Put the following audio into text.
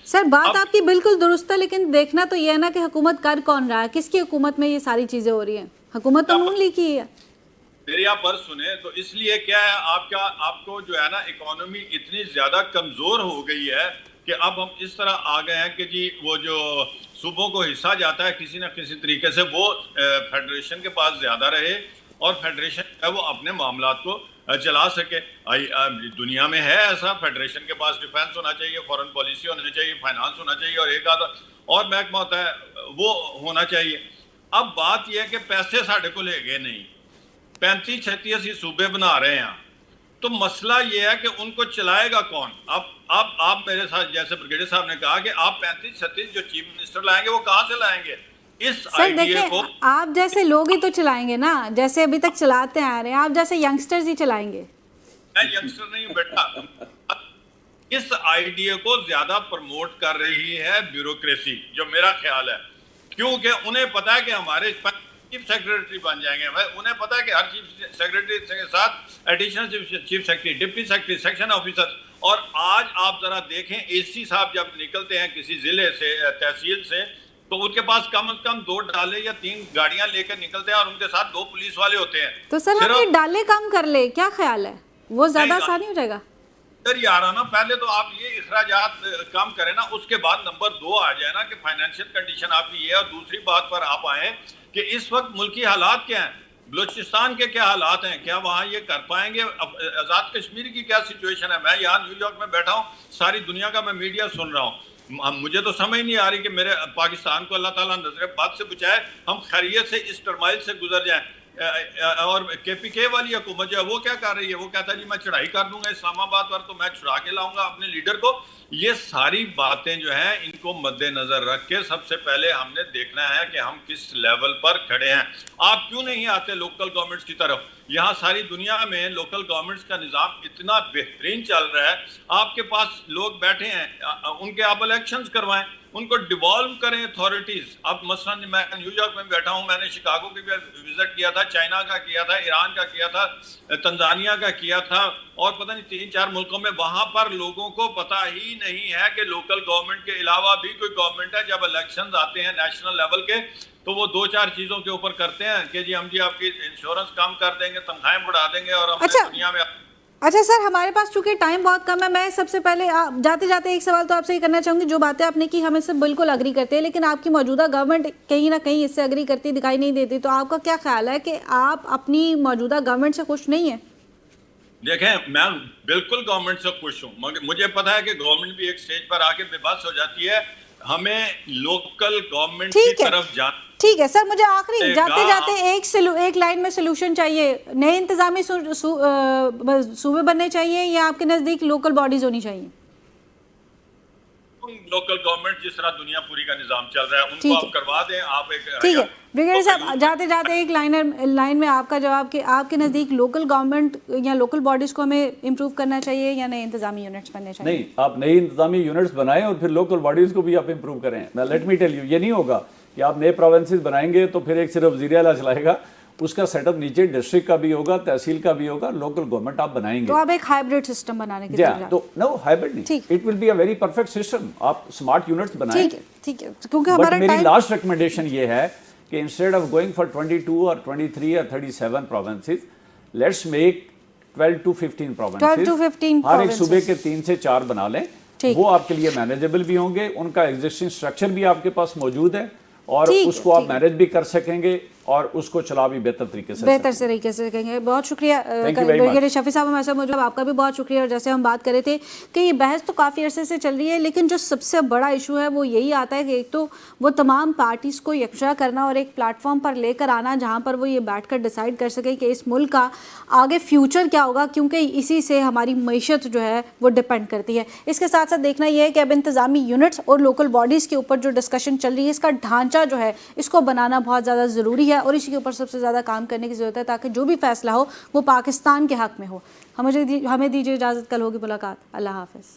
سر بات آپ کی بالکل درست ہے، لیکن دیکھنا تو یہ ہے نا کہ حکومت کر کون رہا ہے، کس کی حکومت میں یہ ساری چیزیں ہو رہی ہیں؟ حکومت تو نون لیگ کی ہے۔ میری آپ پر سنیں تو اس لیے کیا ہے آپ کو جو ہے نا اکانومی اتنی زیادہ کمزور ہو گئی ہے کہ اب ہم اس طرح آ گئے ہیں کہ جی وہ جو صوبوں کو حصہ جاتا ہے کسی نہ کسی طریقے سے وہ فیڈریشن کے پاس زیادہ رہے اور فیڈریشن ہے وہ اپنے معاملات کو چلا سکے۔ دنیا میں ہے ایسا، فیڈریشن کے پاس ڈیفنس ہونا چاہیے، فورن پالیسی ہونی چاہیے، فائنانس ہونا چاہیے اور ایک آدھا اور محکمہ ہوتا ہے وہ ہونا چاہیے۔ اب بات یہ ہے کہ پیسے ساڑھے کو لے گئے نہیں، 35-36 صوبے بنا رہے ہیں، تو مسئلہ یہ ہے کہ ان کو چلائے گا کون؟ اب آپ میرے ساتھ جیسے بریگیڈیئر صاحب نے کہا کہ آپ 35-36 جو چیف منسٹر لائیں گے وہ کہاں سے لائیں گے؟ اس سر آئیڈیا دیکھیں کو آپ جیسے لوگ ہی تو چلائیں گے نا، جیسے ابھی تک چلاتے آ رہے ہیں، آپ جیسے ینگسٹرز ہی چلائیں گے۔ میں ینگسٹر نہیں ہوں بیٹا، اس آئیڈیا کو زیادہ پروموٹ کر رہی ہے بیوروکریسی، جو میرا خیال ہے، کیونکہ انہیں پتا ہے کہ ہمارے چیف سیکریٹری بن جائیں گے، انہیں پتا ہے کہ ہر چیف سیکریٹری کے ساتھ additional chief secretary, deputy secretary, section officer, اور آج آپ ذرا دیکھیں اے سی صاحب جب نکلتے ہیں کسی ضلع سے تحصیل سے تو ان کے پاس کم از کم 2 ڈالے یا 3 گاڑیاں لے کر نکلتے ہیں اور ان کے ساتھ 2 پولیس والے ہوتے ہیں۔ تو سر ہم یہ ڈالے کم کر لے، کیا خیال ہے؟ وہ زیادہ آسانی ہو جائے گا؟ سر یارانہ پہلے تو آپ یہ اخراجات کم کریں نا، اس کے بعد نمبر 2 آ جائے نا کہ فائنینشیل کنڈیشن آپ کی یہ ہے، اور دوسری بات پر آپ آئیں کہ اس وقت ملکی حالات کیا ہیں، بلوچستان کے کیا حالات ہیں، کیا وہاں یہ کر پائیں گے؟ آزاد کشمیر کی کیا سچویشن ہے؟ میں یہاں نیو یارک میں بیٹھا ہوں، ساری دنیا کا میں میڈیا سن رہا ہوں، مجھے تو سمجھ نہیں آ رہی کہ میرے پاکستان کو اللہ تعالیٰ نظر بد سے بچائے، ہم خیریت سے اس ٹرمائل سے گزر جائیں۔ اور کے پی کے والی حکومت جو ہے وہ کیا کر رہی ہے؟ وہ کہتا ہے جی میں چڑھائی کر دوں گا اسلام آباد پر، تو میں چھڑا کے لاؤں گا اپنے لیڈر کو۔ یہ ساری باتیں جو ہیں ان کو مد نظر رکھ کے سب سے پہلے ہم نے دیکھنا ہے کہ ہم کس لیول پر کھڑے ہیں۔ آپ کیوں نہیں آتے لوکل گورنمنٹس کی طرف؟ یہاں ساری دنیا میں لوکل گورنمنٹس کا نظام اتنا بہترین چل رہا ہے، آپ کے پاس لوگ بیٹھے ہیں، ان کے آپ الیکشنز کروائیں، ان کو ڈیوالو کریں اتھارٹیز۔ اب مثلا میں نیو یارک میں بیٹھا ہوں، میں نے شکاگو کی بھی وزٹ کیا تھا، چائنا کا کیا تھا، ایران کا کیا تھا، تنزانیہ کا کیا تھا، اور پتہ نہیں 3-4 ملکوں میں۔ وہاں پر لوگوں کو پتہ ہی نہیں ہے کہ لوکل گورنمنٹ کے علاوہ بھی کوئی گورنمنٹ ہے۔ جب الیکشنز آتے ہیں نیشنل لیول کے تو وہ 2-4 چیزوں کے اوپر کرتے ہیں کہ جی ہم جی آپ کی انشورنس کم کر دیں گے، تنخواہیں بڑھا دیں گے، اور ہم نے دنیا میں اچھا سر، ہمارے پاس چونکہ ٹائم بہت کم ہے، میں سب سے پہلے جاتے جاتے ایک سوال تو آپ سے یہ کرنا چاہوں گی، جو باتیں آپ نے کی ہم اس سے بالکل اگری کرتے ہیں، لیکن آپ کی موجودہ گورنمنٹ کہیں نہ کہیں اس سے اگری کرتی دکھائی نہیں دیتی، تو آپ کا کیا خیال ہے کہ آپ اپنی موجودہ گورنمنٹ سے خوش نہیں ہیں؟ دیکھیں میں بالکل گورنمنٹ سے خوش ہوں، مگر مجھے پتا ہے کہ گورنمنٹ بھی ایک سٹیج پر آ کے بے بس ہو جاتی ہے۔ ہمیں لوکل گورنمنٹ کی طرف جانا۔ ٹھیک ہے سر، مجھے آخری جاتے جاتے ایک لائن میں سلوشن چاہیے، نئے انتظامی صوبے بننے چاہیے یا آپ کے نزدیک لوکل باڈیز ہونی چاہیے؟ لوکل گورنمنٹ جس طرح دنیا پوری کا نظام چل رہا ہے ان کو آپ کروا دیں۔ آپ ایک ٹھیک ہے بریگیڈیئر صاحب، جاتے جاتے ایک لائن میں آپ کا جواب کہ آپ کے نزدیک لوکل گورنمنٹ یا لوکل باڈیز کو ہمیں امپروو کرنا چاہیے یا نئے انتظامی یونٹس بننے چاہیے؟ نہیں، آپ نئی انتظامی یونٹس بنائیں اور پھر لوکل باڈیز کو بھی آپ امپروو کریں۔ لیٹ می ٹیل یو، یہ نہیں ہوگا کہ آپ نئے پروونسز بنائیں گے تو پھر ایک صرف وزیر اعلیٰ چلائے گا، اس کا سیٹ اپ نیچے ڈسٹرکٹ کا بھی ہوگا، تحصیل کا بھی ہوگا، لوکل گورنمنٹ آپ بنائیں گے تو آپ ایک ہائبرڈ سسٹم بنانے کی طرف تو نو ہائبرڈ نہیں، it will be a very perfect system. آپ اسمارٹ یونٹس بنائیں۔ ٹھیک ہے کیونکہ ہمارا بٹ میری لاسٹ ریکمنڈیشن یہ ہے کہ انسٹیڈ آف گوئنگ فار 22 اور 23 اور 37 provinces, let's make 12 to 15 provinces, ہر ایک صوبے کے 3 سے 4 بنا لیں، وہ آپ کے لیے مینیجبل بھی ہوں گے، ان کا ایگزسٹنگ اسٹرکچر بھی آپ کے پاس موجود ہے اور اس کو آپ مینیج بھی کر سکیں گے اور اس کو چلا بھی بہتر طریقے سے کہیں گے۔ بہت شکریہ بریگیڈیئر شفیع صاحب، ہمارے ساتھ آپ کا بھی بہت شکریہ۔ اور جیسے ہم بات کر رہے تھے کہ یہ بحث تو کافی عرصے سے چل رہی ہے، لیکن جو سب سے بڑا ایشو ہے وہ یہی آتا ہے کہ ایک تو وہ تمام پارٹیز کو یکجا کرنا اور ایک پلیٹ فارم پر لے کر آنا جہاں پر وہ یہ بیٹھ کر ڈیسائیڈ کر سکے کہ اس ملک کا آگے فیوچر کیا ہوگا، کیونکہ اسی سے ہماری معیشت جو ہے وہ ڈپینڈ کرتی ہے۔ اس کے ساتھ ساتھ دیکھنا یہ ہے کہ اب انتظامی یونٹس اور لوکل باڈیز کے اوپر جو ڈسکشن چل رہی ہے، اس کا ڈھانچہ جو ہے اس کو بنانا بہت زیادہ ضروری ہے اور اسی کے اوپر سب سے زیادہ کام کرنے کی ضرورت ہے تاکہ جو بھی فیصلہ ہو وہ پاکستان کے حق میں ہو۔ ہمیں دیجیے اجازت، کل ہوگی ملاقات۔ اللہ حافظ۔